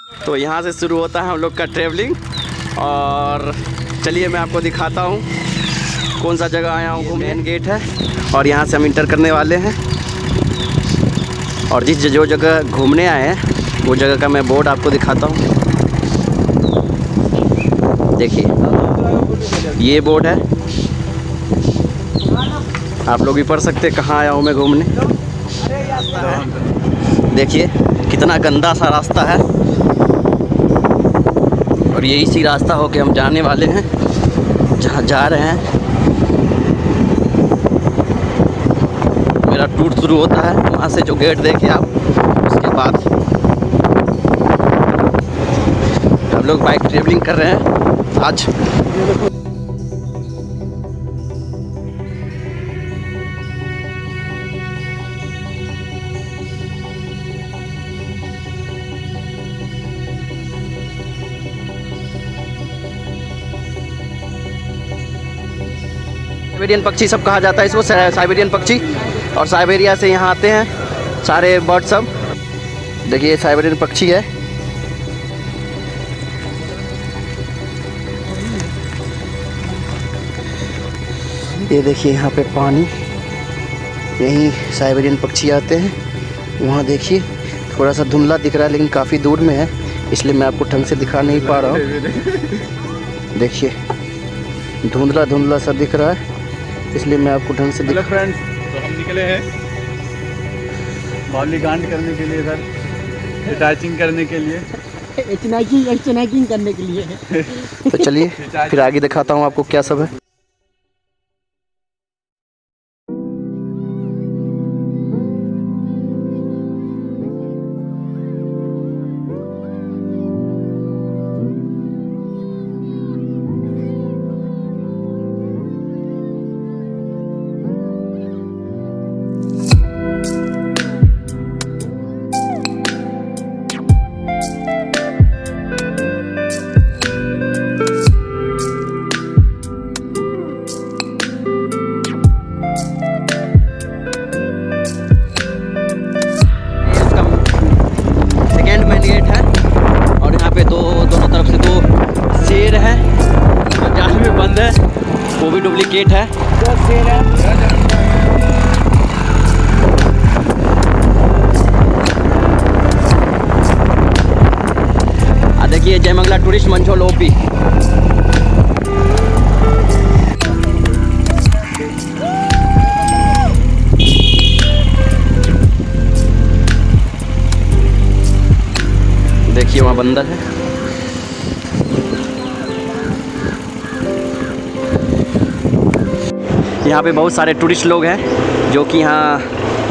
तो यहाँ से शुरू होता है हम लोग का ट्रैवलिंग। और चलिए मैं आपको दिखाता हूँ कौन सा जगह आया हूँ। मेन गेट है और यहाँ से हम इंटर करने वाले हैं। और जो जगह घूमने आए हैं वो जगह का मैं बोर्ड आपको दिखाता हूँ। देखिए ये बोर्ड है, आप लोग भी पढ़ सकते हैं कहाँ आया हूँ मैं घूमने। देखिए कितना गंदा सा रास्ता है और ये इसी रास्ता होके हम जाने वाले हैं जहाँ जा रहे हैं। मेरा टूर शुरू होता है वहाँ से, जो गेट देखिए आप। उसके बाद हम लोग बाइक ट्रैवलिंग कर रहे हैं आज। साइबेरियन पक्षी सब कहा जाता है इसको, साइबेरियन पक्षी। और साइबेरिया से यहाँ आते हैं सारे बर्ड सब। देखिए साइबेरियन पक्षी है। ये देखिए यहाँ पे पानी, यहीं साइबेरियन पक्षी आते हैं। वहाँ देखिए थोड़ा सा धुंधला दिख रहा है लेकिन काफ़ी दूर में है, इसलिए मैं आपको ढंग से दिखा नहीं पा रहा हूँ। देखिए धुंधला धुंधला सा दिख रहा है, इसलिए मैं आपको ढंग से हेलो फ्रेंड्स, तो हम निकले हैं बावली गांड करने के लिए, सर हिटाचिंग करने के लिए, चनाइकिंग करने के लिए। तो चलिए फिर आगे दिखाता हूँ आपको क्या सब है। गेट है और यहाँ पे दोनों तरफ से दो शेर है जो जाल में बंद है, वो भी डुप्लीकेट है। दो शेर है। देखिए जयमंगला टूरिस्ट मंझोल ओपी। देखिए वहाँ बंदर है। यहाँ पे बहुत सारे टूरिस्ट लोग हैं जो कि यहाँ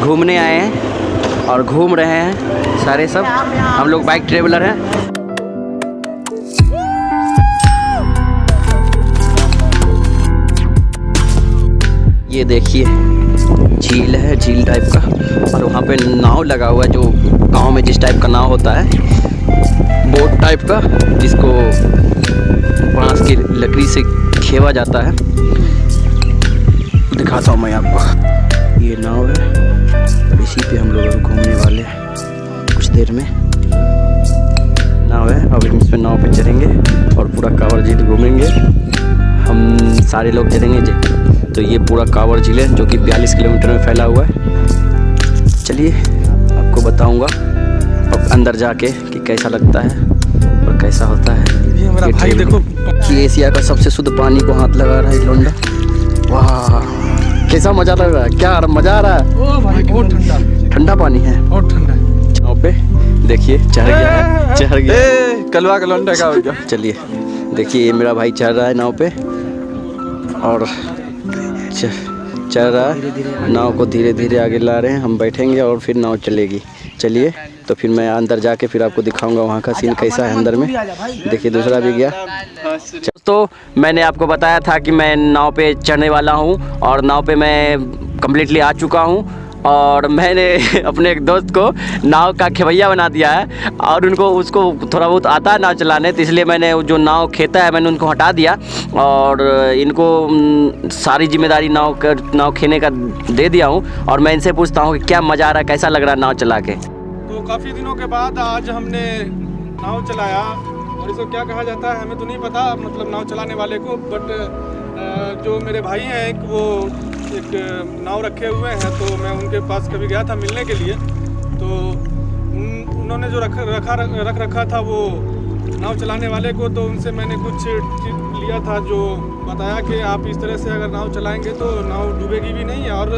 घूमने आए हैं और घूम रहे हैं सारे सब। हम लोग बाइक ट्रेवलर हैं। ये देखिए झील है, झील टाइप का, और वहाँ पे नाव लगा हुआ है जो गांव में जिस टाइप का नाव होता है, बोट टाइप का, जिसको बांस की लकड़ी से खेवा जाता है। दिखाता हूँ मैं आपको। ये नाव है, इसी पे हम लोग घूमने वाले हैं कुछ देर में। नाव है, अब इस पे नाव पे चढ़ेंगे और पूरा कांवर झील घूमेंगे। हम सारे लोग चलेंगे तो ये पूरा कांवर झील है जो कि 42 किलोमीटर में फैला हुआ है। चलिए आपको बताऊंगा अब अंदर जाके कि कैसा लगता है और कैसा होता है। ये मेरा भाई देखो कि एशिया का सबसे शुद्ध पानी को हाथ लगा रहा है लोंडा। वाह कैसा मजा लग रहा है, क्या मजा आ रहा है। ओ भाई बहुत ठंडा ठंडा पानी है, बहुत ठंडा है। नाव पे देखिए चढ़ गया है, चढ़ गया। कलवा कलौंडा का हो गया। चलिए देखिए ये मेरा भाई चढ़ रहा है नाव पे और चल रहा है। नाव को धीरे धीरे आगे ला रहे हैं, हम बैठेंगे और फिर नाव चलेगी। चलिए तो फिर मैं अंदर जाके फिर आपको दिखाऊंगा वहाँ का सीन कैसा है अंदर में। देखिए दूसरा भी गया। तो मैंने आपको बताया था कि मैं नाव पे चढ़ने वाला हूँ और नाव पे मैं कम्प्लीटली आ चुका हूँ। और मैंने अपने एक दोस्त को नाव का खेवैया बना दिया है और उसको थोड़ा बहुत आता है नाव चलाने, तो इसलिए मैंने जो नाव खेता है मैंने उनको हटा दिया और इनको सारी जिम्मेदारी नाव खेने का दे दिया हूँ। और मैं इनसे पूछता हूँ कि क्या मज़ा आ रहा है, कैसा लग रहा है नाव चला के। तो काफ़ी दिनों के बाद आज हमने नाव चलाया, और इसको क्या कहा जाता है हमें तो नहीं पता, मतलब नाव चलाने वाले को, बट जो मेरे भाई हैं एक नाव रखे हुए हैं, तो मैं उनके पास कभी गया था मिलने के लिए, तो उन्होंने जो रख रखा था वो नाव चलाने वाले को, तो उनसे मैंने कुछ लिया था, जो बताया कि आप इस तरह से अगर नाव चलाएंगे तो नाव डूबेगी भी नहीं और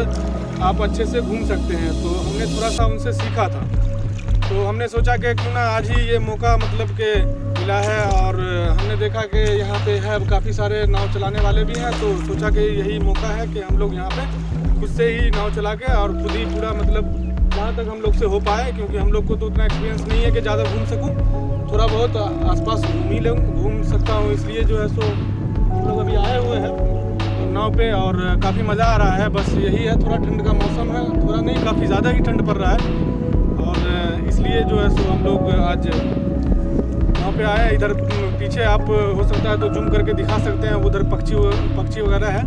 आप अच्छे से घूम सकते हैं। तो हमने थोड़ा सा उनसे सीखा था, तो हमने सोचा कि क्यों ना आज ही ये मौका मतलब के मिला है, और हमने देखा कि यहाँ पे है काफ़ी सारे नाव चलाने वाले भी हैं, तो सोचा कि यही मौका है कि हम लोग यहाँ पे खुद से ही नाव चला के और खुद ही पूरा मतलब जहाँ तक हम लोग से हो पाए, क्योंकि हम लोग को तो उतना एक्सपीरियंस नहीं है कि ज़्यादा घूम सकूँ, थोड़ा बहुत आसपास घूम सकता हूँ, इसलिए जो है सो हम लोग अभी आए हुए हैं नाव पे और काफ़ी मज़ा आ रहा है। बस यही है, थोड़ा ठंड का मौसम है, थोड़ा नहीं काफ़ी ज़्यादा ही ठंड पड़ रहा है, और इसलिए जो है सो हम लोग आज वहाँ पे आए। इधर पीछे आप हो सकता है तो जूम करके दिखा सकते हैं, उधर पक्षी वगैरह है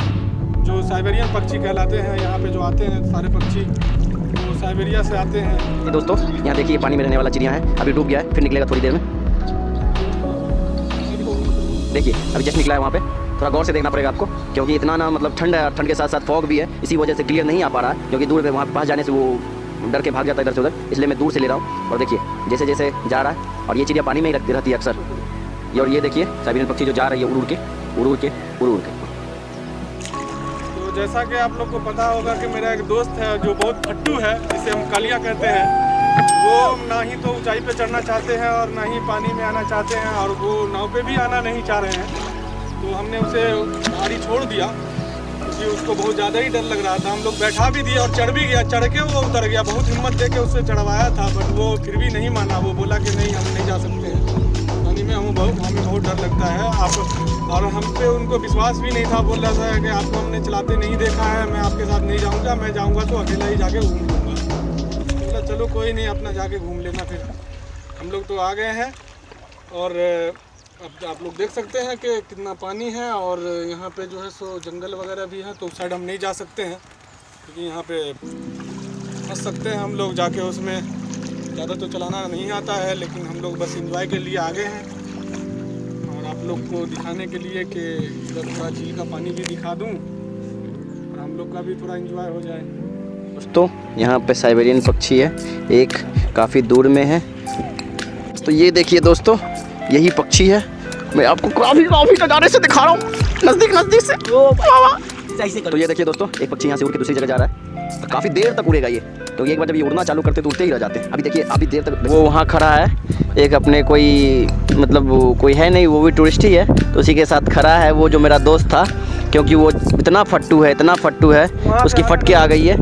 जो साइबेरियन पक्षी कहलाते हैं, यहाँ पे जो आते हैं सारे पक्षी वो साइबेरिया से आते हैं। दोस्तों यहाँ देखिए पानी में रहने वाला चिड़िया है, अभी डूब गया है, फिर निकलेगा थोड़ी देर में। देखिए अभी जस्ट निकला है वहाँ पे, थोड़ा गौर से देखना पड़ेगा आपको, क्योंकि इतना ना मतलब ठंड है, ठंड के साथ साथ फॉग भी है, इसी वजह से क्लियर नहीं आ पा रहा है, क्योंकि दूर पे वहाँ पास जाने से वो डर के भाग जाता है इधर से उधर, इसलिए मैं दूर से ले रहा हूँ। और देखिए जैसे जैसे जा रहा है, और ये चिड़िया पानी में ही रहती है अक्सर, और ये देखिए साइबेरियन पक्षी जो जा रही है उड़ के। तो जैसा कि आप लोग को पता होगा कि मेरा एक दोस्त है जो बहुत फट्टू है, जिसे हम कालिया कहते हैं, वो ना ही तो ऊंचाई पे चढ़ना चाहते हैं और ना ही पानी में आना चाहते हैं, और वो नाव पे भी आना नहीं चाह रहे हैं। तो हमने उसे गाड़ी छोड़ दिया क्योंकि उसको बहुत ज़्यादा ही डर लग रहा था। हम लोग बैठा भी दिया और चढ़ भी गया, चढ़ के वो उतर गया, बहुत हिम्मत दे के उसे चढ़वाया था, बट वो फिर भी नहीं माना। वो बोला कि नहीं हम नहीं जा सकते हैं पानी में, हमें बहुत डर लगता है आप, और हम पे उनको विश्वास भी नहीं था। बोल रहा था कि आपको हमने चलाते नहीं देखा है, मैं आपके साथ नहीं जाऊँगा, मैं जाऊँगा तो अकेला ही जाके घूम लूँगा। बोला चलो कोई नहीं, अपना जाके घूम लेना। फिर हम लोग तो आ गए हैं, और अब आप लोग देख सकते हैं कि कितना पानी है, और यहाँ पे जो है सो जंगल वगैरह भी है, तो उस साइड हम नहीं जा सकते हैं क्योंकि यहाँ पे फंस सकते हैं हम लोग जाके। उसमें ज़्यादा तो चलाना नहीं आता है, लेकिन हम लोग बस एंजॉय के लिए आ गए हैं, और आप लोग को दिखाने के लिए कि इधर थोड़ा झील का पानी भी दिखा दूँ और हम लोग का भी थोड़ा एंजॉय हो जाए। दोस्तों यहाँ पे साइबेरियन पक्षी है, एक काफ़ी दूर में है। तो ये देखिए दोस्तों, यही पक्षी है, मैं आपको काफ़ी नज़ारे से दिखा रहा हूँ, नज़दीक से। तो ये देखिए दोस्तों, एक पक्षी यहाँ से उड़ के दूसरी जगह जा रहा है, तो काफ़ी देर तक उड़ेगा ये। तो एक बार जब ये उड़ना चालू करते तो उड़ते ही रह जाते हैं। अभी देखिए अभी देर तक वो वहाँ खड़ा है, एक अपने कोई मतलब कोई है नहीं, वो भी टूरिस्ट ही है, तो उसी के साथ खड़ा है वो जो मेरा दोस्त था, क्योंकि वो इतना फट्टू है, उसकी फटके आ गई है,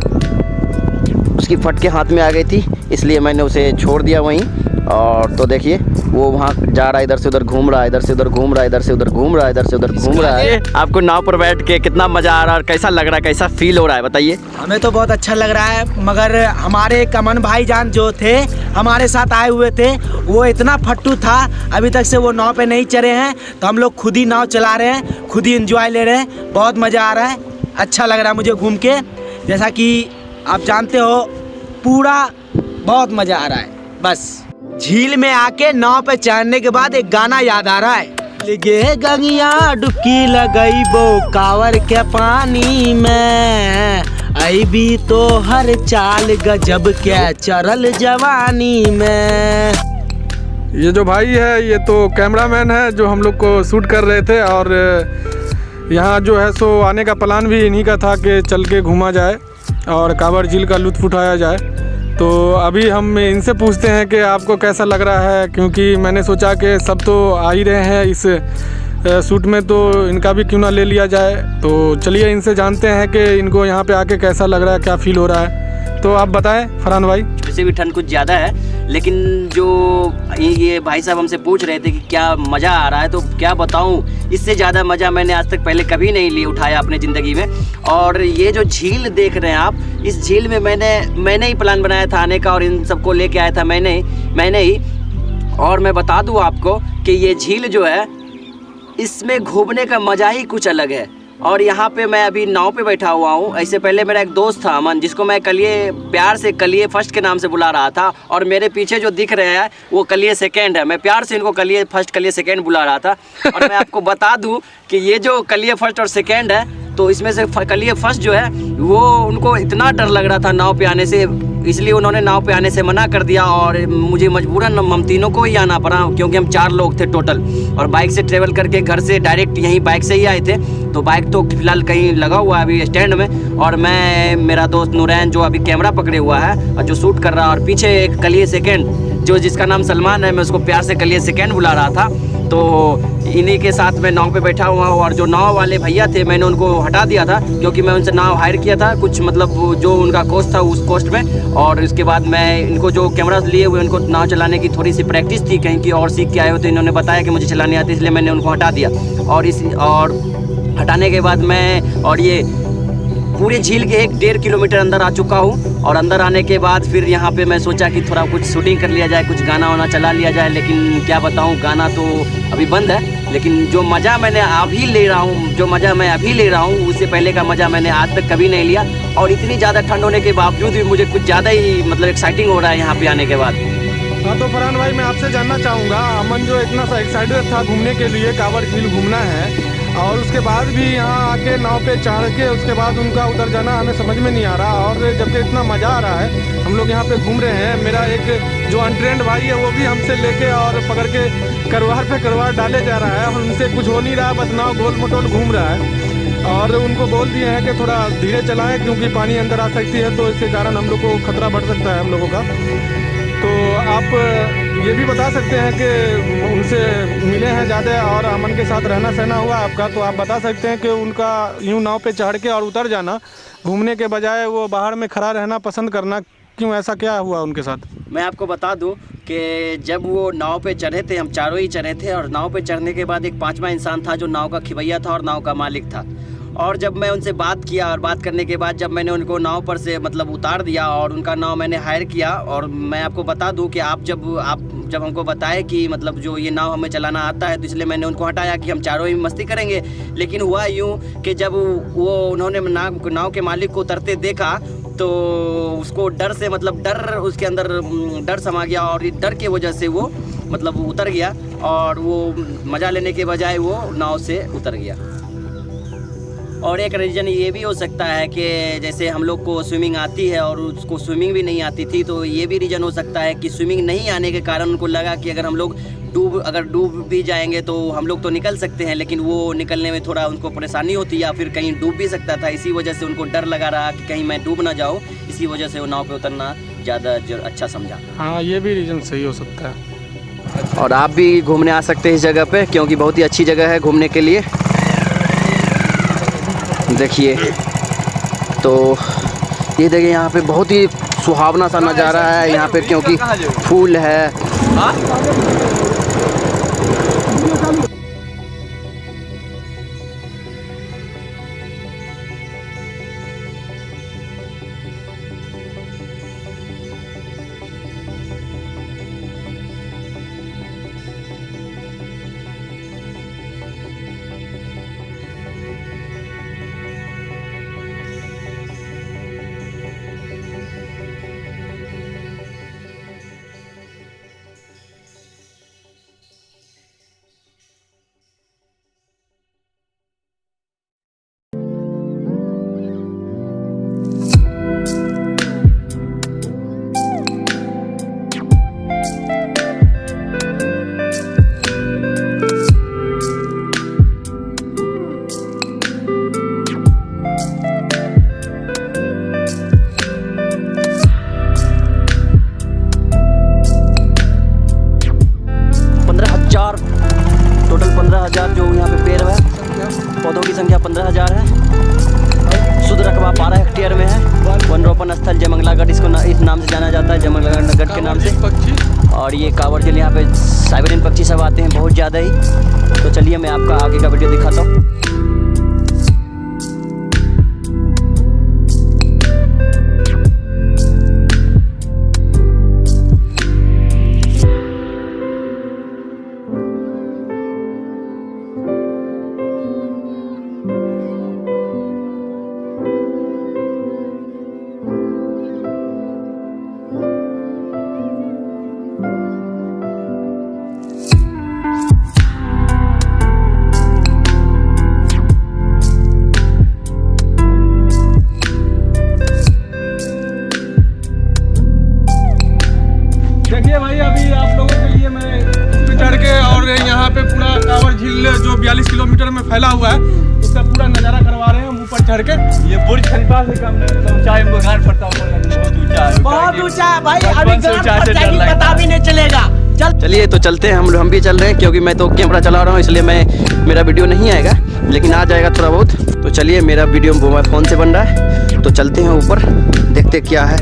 उसकी फटके हाथ में आ गई थी, इसलिए मैंने उसे छोड़ दिया वहीं। और तो देखिए वो वहाँ जा रहा है, इधर से उधर घूम रहा है, इधर से उधर घूम रहा है, इधर से उधर घूम रहा है, इधर से उधर घूम रहा है। आपको नाव पर बैठ के कितना मज़ा आ रहा है और कैसा लग रहा है, कैसा फील हो रहा है बताइए? हमें तो बहुत अच्छा लग रहा है, मगर हमारे कमन भाईजान जो थे हमारे साथ आए हुए थे, वो इतना फट्टू था, अभी तक से वो नाव पे नहीं चढ़े हैं, तो हम लोग खुद ही नाव चला रहे हैं, खुद ही एंजॉय ले रहे हैं, बहुत मज़ा आ रहा है, अच्छा लग रहा है मुझे घूम के। जैसा कि आप जानते हो पूरा बहुत मज़ा आ रहा है। बस झील में आके नाव पे चढ़ने के बाद एक गाना याद आ रहा है, गे गंगिया डुबकी लगई बो कावर के पानी में, आई भी तो हर चाल गजब के चरल जवानी में। ये जो भाई है ये तो कैमरामैन है जो हम लोग को शूट कर रहे थे, और यहाँ जो है सो आने का प्लान भी इन्हीं का था कि चल के घूमा जाए और कांवर झील का लुत्फ़ उठाया जाए। तो अभी हम इनसे पूछते हैं कि आपको कैसा लग रहा है, क्योंकि मैंने सोचा कि सब तो आ ही रहे हैं इस शूट में, तो इनका भी क्यों ना ले लिया जाए। तो चलिए इनसे जानते हैं कि इनको यहाँ पे आके कैसा लग रहा है, क्या फील हो रहा है। तो आप बताएं फरहान भाई। वैसे भी ठंड कुछ ज़्यादा है, लेकिन जो ये भाई साहब हमसे पूछ रहे थे कि क्या मज़ा आ रहा है, तो क्या बताऊं, इससे ज़्यादा मज़ा मैंने आज तक पहले कभी नहीं उठाया अपने ज़िंदगी में। और ये जो झील देख रहे हैं आप, इस झील में मैंने ही प्लान बनाया था आने का, और इन सबको लेके आया था मैंने ही। और मैं बता दूं आपको कि ये झील जो है, इसमें घूमने का मज़ा ही कुछ अलग है। और यहाँ पे मैं अभी नाव पे बैठा हुआ हूँ। ऐसे पहले मेरा एक दोस्त था अमन, जिसको मैं कलिए प्यार से कलिए फर्स्ट के नाम से बुला रहा था, और मेरे पीछे जो दिख रहे हैं वो कलिए सेकेंड है। मैं प्यार से इनको कलिए फर्स्ट कलिए सेकेंड बुला रहा था। और मैं आपको बता दूँ कि ये जो कलिए फर्स्ट और सेकेंड है, तो इसमें से कलिए फर्स्ट जो है वो उनको इतना डर लग रहा था नाव पे आने से, इसलिए उन्होंने नाव पे आने से मना कर दिया। और मुझे मजबूरन हम तीनों को ही आना पड़ा, क्योंकि हम 4 लोग थे टोटल, और बाइक से ट्रेवल करके घर से डायरेक्ट यहीं बाइक से ही आए थे। तो बाइक तो फिलहाल कहीं लगा हुआ है अभी स्टैंड में, और मैं मेरा दोस्त नूरैन जो अभी कैमरा पकड़े हुआ है और जो शूट कर रहा है, और पीछे एक कलिए सेकेंड जो जिसका नाम सलमान है, मैं उसको प्यार से कलिए सेकेंड बुला रहा था। तो इन्हीं के साथ मैं नाव पे बैठा हुआ हूँ। और जो नाव वाले भैया थे मैंने उनको हटा दिया था, क्योंकि मैं उनसे नाव हायर किया था कुछ मतलब जो उनका कोस्ट था उस कोस्ट में। और इसके बाद मैं इनको जो कैमरा लिए हुए उनको नाव चलाने की थोड़ी सी प्रैक्टिस थी, कहीं की और सीख के आए हो, तो इन्होंने बताया कि मुझे चलाने आती, इसलिए मैंने उनको हटा दिया। और हटाने के बाद मैं और ये पूरे झील के 1-1.5 किलोमीटर अंदर आ चुका हूँ। और अंदर आने के बाद फिर यहाँ पे मैं सोचा कि थोड़ा कुछ शूटिंग कर लिया जाए, कुछ गाना वाना चला लिया जाए। लेकिन क्या बताऊँ, गाना तो अभी बंद है, लेकिन जो मज़ा मैंने अभी ले रहा हूँ उससे पहले का मज़ा मैंने आज तक कभी नहीं लिया। और इतनी ज़्यादा ठंड होने के बावजूद भी मुझे कुछ ज़्यादा ही मतलब एक्साइटिंग हो रहा है यहाँ पे आने के बाद। हाँ, तो फरहान भाई मैं आपसे जानना चाहूँगा, अमन जो इतना सा एक्साइटेड था घूमने के लिए, कांवड़ झील घूमना है, और उसके बाद भी यहाँ आके नाव पे चढ़ के उसके बाद उनका उतर जाना हमें समझ में नहीं आ रहा। और जबकि इतना मज़ा आ रहा है, हम लोग यहाँ पे घूम रहे हैं, मेरा एक जो अनट्रेंड भाई है वो भी हमसे लेके और पकड़ के करवार पे करवार डाले जा रहा है, उनसे कुछ हो नहीं रहा, बस नाव गोल मटोल घूम रहा है। और उनको बोल दिए हैं कि थोड़ा धीरे चलाएँ, क्योंकि पानी अंदर आ सकती है, तो इसके कारण हम लोग को खतरा बढ़ सकता है हम लोगों का। तो आप ये भी बता सकते हैं कि उनसे मिले हैं ज़्यादा और अमन के साथ रहना सहना हुआ आपका, तो आप बता सकते हैं कि उनका यूँ नाव पे चढ़ के और उतर जाना, घूमने के बजाय वो बाहर में खड़ा रहना पसंद करना, क्यों, ऐसा क्या हुआ उनके साथ? मैं आपको बता दूं कि जब वो नाव पे चढ़े थे, हम चारों ही चढ़े थे, और नाव पे चढ़ने के बाद एक 5वां इंसान था जो नाव का खिवैया था और नाव का मालिक था। और जब मैं उनसे बात किया, और बात करने के बाद जब मैंने उनको नाव पर से मतलब उतार दिया और उनका नाव मैंने हायर किया, और मैं आपको बता दूं कि आप जब हमको बताए कि मतलब जो ये नाव हमें चलाना आता है, तो इसलिए मैंने उनको हटाया कि हम चारों ही मस्ती करेंगे। लेकिन हुआ यूँ कि जब उन्होंने नाव के मालिक को उतरते देखा, तो उसको डर से मतलब उसके अंदर डर समा गया, और डर के वजह से वो मतलब उतर गया, और वो मज़ा लेने के बजाय वो नाव से उतर गया। और एक रीज़न ये भी हो सकता है कि जैसे हम लोग को स्विमिंग आती है और उसको स्विमिंग भी नहीं आती थी, तो ये भी रीज़न हो सकता है कि स्विमिंग नहीं आने के कारण उनको लगा कि अगर हम लोग डूब भी जाएंगे तो हम लोग तो निकल सकते हैं, लेकिन वो निकलने में थोड़ा उनको परेशानी होती, या फिर कहीं डूब भी सकता था। इसी वजह से उनको डर लगा रहा कि कहीं मैं डूब ना जाऊँ, इसी वजह से वो नाव पे उतरना ज़्यादा अच्छा समझा। हाँ, ये भी रीज़न सही हो सकता है। और आप भी घूमने आ सकते हैं इस जगह पे, क्योंकि बहुत ही अच्छी जगह है घूमने के लिए। देखिए, तो ये देखिए यहाँ पे बहुत ही सुहावना सा नज़ारा है यहाँ पे, क्योंकि फूल है। टोटल 15,000 जो यहाँ पे पेड़ है, पौधों की संख्या 15,000 है। शुद्ध रकबा 12 हेक्टेयर में है। वन रोपण स्थल जयमंगलागढ़ इस नाम से जाना जाता है, जयमंगलागढ़ के नाम से। और ये कांवड़ झील, यहाँ पे साइबेरियन पक्षी सब आते हैं बहुत ज़्यादा ही। तो चलिए मैं आपका आगे का वीडियो दिखाता हूँ। देखिए भाई, अभी आप लोगों के लिए मैं इस पे चढ़ के और यहाँ पे पूरा कांवर झील जो 42 किलोमीटर में फैला हुआ है उसका पूरा नज़ारा करवा रहे हैं हम ऊपर चढ़ के। ये बुर्ज खलीफा से कम नहीं, तो ऊंचाई में गाड़ पड़ता है, बहुत ऊंचा है, बहुत ऊंचा है भाई, बचपन अभी से गाड़ ऊंचाई से पड़ डर जाएगी लगता पता भी नहीं चलेगा। चलिए तो चलते हैं, हम भी चल रहे हैं क्योंकि मैं तो कैमरा चला रहा हूँ इसलिए मेरा वीडियो नहीं आएगा, लेकिन आ जाएगा थोड़ा बहुत। तो चलिए, मेरा वीडियो मोबाइल फ़ोन से बन रहा है, तो चलते हैं ऊपर, देखते क्या है।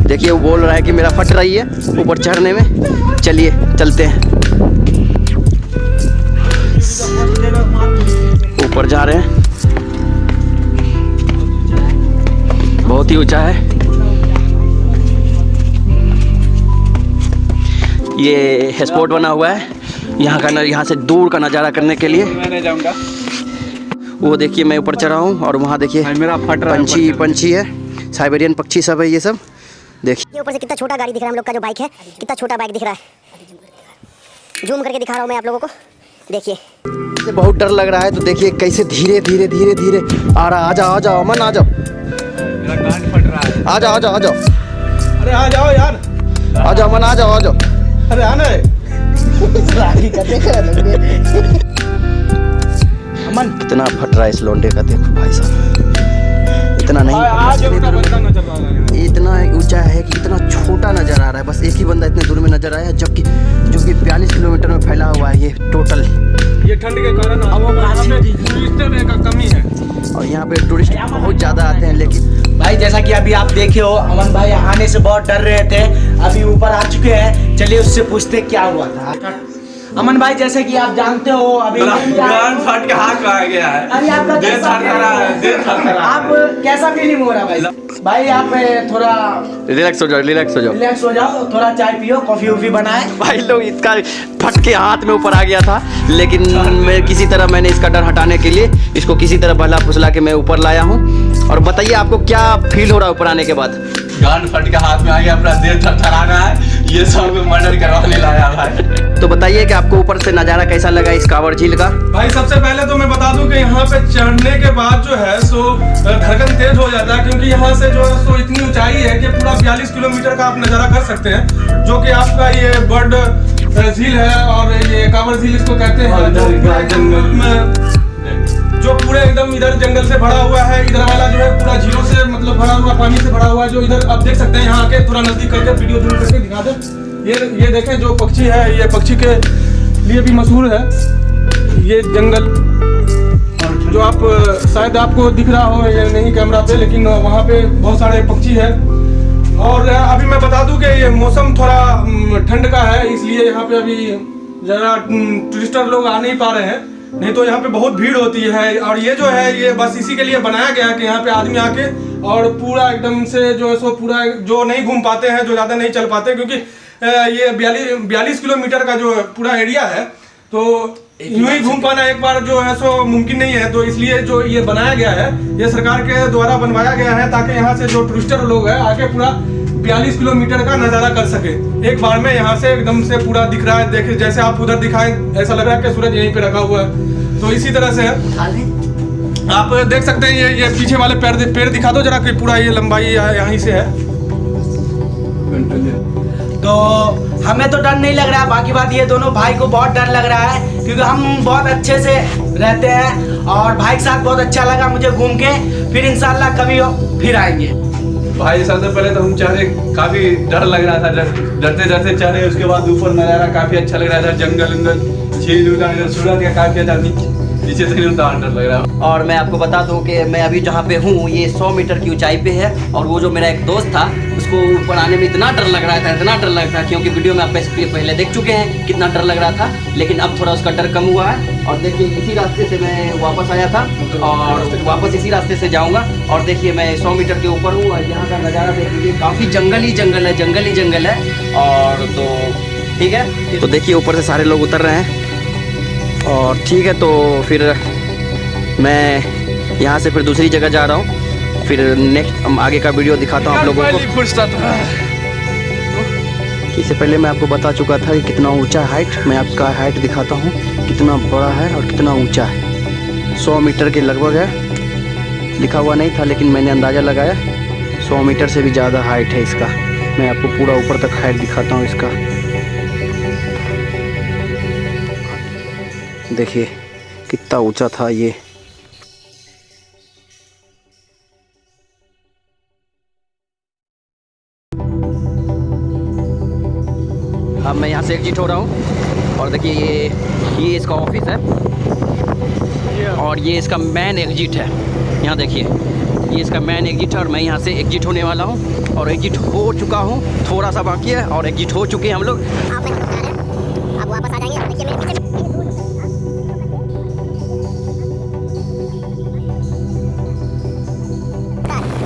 देखिए वो बोल रहा है कि मेरा फट रही है ऊपर चढ़ने में। चलिए चलते हैं, ऊपर जा रहे हैं, बहुत ही ऊंचा है। ये स्पॉट बना हुआ है यहाँ से दूर का नज़ारा करने के लिए। मैं नहीं जाऊंगा। वो देखिए मैं ऊपर चढ़ा हूँ और वहाँ देखिए मेरा फट रहा है, पंछी है, साइबेरियन पक्षी सब है ये सब। देखिए ये ऊपर से कितना छोटा गाड़ी दिख रहा है हम लोग का, जो बाइक है कितना छोटा बाइक दिख रहा है। जूम करके दिखा रहा हूँ मैं आप लोगों को, देखिए। बहुत डर लग रहा है, तो देखिए कैसे धीरे धीरे धीरे धीरे आ रहा। आ जाओ अमन, आ जाओ, मेरा कान फट रहा है। आ जाओ। अरे आ जाओ यार, आ जाओ अमन, आ जाओ। अरे आना है। अमन कितना फट रहा है इस लोंडे का, देखो भाई साहब, इतना नहीं आज उसका बंदा नजर आ रहा है। इतना ऊंचा है कि इतना छोटा नज़र आ रहा है, बस एक ही बंदा इतने दूर में नज़र आया, जबकि जो कि 42 किलोमीटर में फैला हुआ है ये टोटल। ये ठंड के कारण टूरिस्टर का कमी है और यहाँ पे टूरिस्ट बहुत ज़्यादा आते हैं, लेकिन भाई जैसा कि अभी आप देखे हो, अमन भाई आने से बहुत डर रहे थे, अभी ऊपर आ चुके हैं। चलिए उससे पूछते क्या हुआ था। अमन भाई जैसे कि आप जानते हो अभी कान फट के हाथ में आ गया है। अभी आपका देह कैसा थरथरा रहा है, देह थरथरा रहा है। आप कैसा फीलिंग हो रहा है भाई आप थोड़ा रिलैक्स हो जाओ। रिलैक्स हो जाओ, थोड़ा चाय पियो, कॉफी वॉफी बनाए। भाई लोग इसका फट के हाथ में ऊपर आ गया था, लेकिन मैंने इसका डर हटाने के लिए इसको किसी तरह भला फुसला के मैं ऊपर लाया हूँ। और बताइए आपको क्या फील हो रहा है ऊपर आने के बाद? कान फट के हाथ में आ गया, अपना देह थरथरा रहा है, ये सब मर्डर करवाने लाया भाई। तो बताइए कि आपको ऊपर से नज़ारा कैसा लगा इस कांवर झील का? भाई सबसे पहले तो मैं बता दूं कि यहाँ पे चढ़ने के बाद जो है सो धड़कन तेज हो जाता है, क्योंकि यहाँ से जो है सो इतनी ऊंचाई है कि पूरा 42 किलोमीटर का आप नज़ारा कर सकते हैं, जो कि आपका ये बर्ड झील है और ये कांवर झील इसको कहते हैं, जो पूरे एकदम इधर जंगल से भरा हुआ है। इधर वाला जो है पूरा झीलों से मतलब भरा हुआ, पानी से भरा हुआ है। जो इधर आप देख सकते हैं, यहाँ आके थोड़ा नजदीक करके वीडियो जूम करके दिखा दें। ये देखें जो पक्षी है, ये पक्षी के लिए भी मशहूर है ये जंगल, जो आप शायद आपको दिख रहा हो या नहीं कैमरा पे, लेकिन वहाँ पे बहुत सारे पक्षी है। और अभी मैं बता दूं कि ये मौसम थोड़ा ठंड का है, इसलिए यहाँ पे अभी ज़रा टूरिस्टर लोग आ नहीं पा रहे हैं, नहीं तो यहाँ पे बहुत भीड़ होती है। और ये जो है ये बस इसी के लिए बनाया गया है कि यहाँ पे आदमी आके और पूरा एकदम से जो है सो पूरा जो नहीं घूम पाते हैं, जो ज़्यादा नहीं चल पाते, क्योंकि ये 42 किलोमीटर का जो पूरा एरिया है, तो यूं ही घूम पाना एक बार जो है सो मुमकिन नहीं है। तो इसलिए जो ये बनाया गया है, ये सरकार के द्वारा बनवाया गया है, ताकि यहाँ से जो टूरिस्टर लोग हैं आके पूरा 42 किलोमीटर का नज़ारा कर सके एक बार में। यहाँ से एकदम से पूरा दिख रहा है, देखिए जैसे आप उधर दिखाएं ऐसा लग रहा है कि सूरज यहीं पे रखा हुआ है, तो इसी तरह से आप देख सकते हैं। ये पीछे वाले पेड़ दिखा दो जरा, कि पूरा ये लंबाई यहीं से है। तो हमें तो डर नहीं लग रहा है, बाकी बात ये दोनों भाई को बहुत डर लग रहा है, क्योंकि हम बहुत अच्छे से रहते हैं और भाई के साथ बहुत अच्छा लगा मुझे घूम के। फिर इंशाल्लाह कभी फिर आएंगे। भाई सबसे पहले तो हम चढ़े, काफी डर लग रहा था, डरते डरते चढ़े। उसके बाद ऊपर नजारा काफी अच्छा लग रहा था, जंगल झील उधर सूरज का काफी अच्छा, नीचे से उतार डर लग रहा है। और मैं आपको बता दूं कि मैं अभी जहाँ पे हूँ ये 100 मीटर की ऊंचाई पे है, और वो जो मेरा एक दोस्त था उसको ऊपर आने में इतना डर लग रहा था, इतना डर लग रहा था, क्योंकि वीडियो में आप पहले देख चुके हैं कितना डर लग रहा था, लेकिन अब थोड़ा उसका डर कम हुआ है। और देखिए इसी रास्ते से मैं वापस आया था और वापस इसी रास्ते से जाऊँगा। और देखिए मैं 100 मीटर के ऊपर हूँ और यहाँ का नज़ारा देख लीजिए, काफ़ी जंगल ही जंगल है। और तो ठीक है, तो देखिए ऊपर से सारे लोग उतर रहे हैं। और ठीक है, तो फिर मैं यहाँ से फिर दूसरी जगह जा रहा हूँ, फिर नेक्स्ट आगे का वीडियो दिखाता हूँ आप लोगों को। इससे पहले मैं आपको बता चुका था कि कितना ऊंचा हाइट, मैं आपका हाइट दिखाता हूँ कितना बड़ा है और कितना ऊंचा है। 100 मीटर के लगभग है, लिखा हुआ नहीं था लेकिन मैंने अंदाज़ा लगाया 100 मीटर से भी ज़्यादा हाइट है इसका। मैं आपको पूरा ऊपर तक हाइट दिखाता हूँ इसका। देखिए कितना ऊंचा था ये। अब मैं यहाँ से एग्जिट हो रहा हूँ और देखिए ये इसका ऑफिस है और ये इसका मेन एग्जिट है। यहाँ देखिए ये इसका मेन एग्जिट है और मैं यहाँ से एग्जिट होने वाला हूँ और एग्जिट हो चुका हूँ, थोड़ा सा बाकी है और एग्जिट हो चुके हैं हम लोग। अब वापस आ जाएंगे। देखिए मेरे पीछे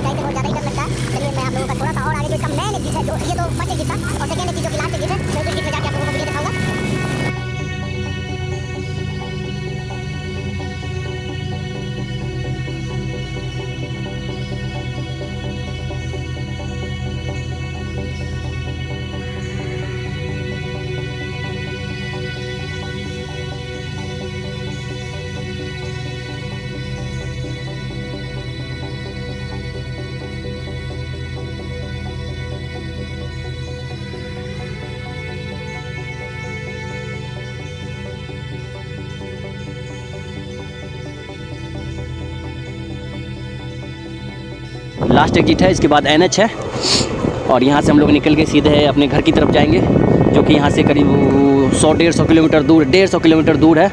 बहुत ज़्यादा ही डर लगता है। चलिए मैं आप लोगों का थोड़ा सा और आगे जो इसका मेन एग्जिट है, जो ये तो फर्स्ट एग्जिट था और सेकेंड एग्जिट जो कि लास्ट एग्जिट है, मैं उस एग्जिट में जाके आप लोगों को वीडियो दिखाऊंगा। लास्ट एग्जिट है, इसके बाद NH है और यहाँ से हम लोग निकल के सीधे अपने घर की तरफ जाएंगे, जो कि यहाँ से करीब 100-150 किलोमीटर दूर, 150 किलोमीटर दूर है।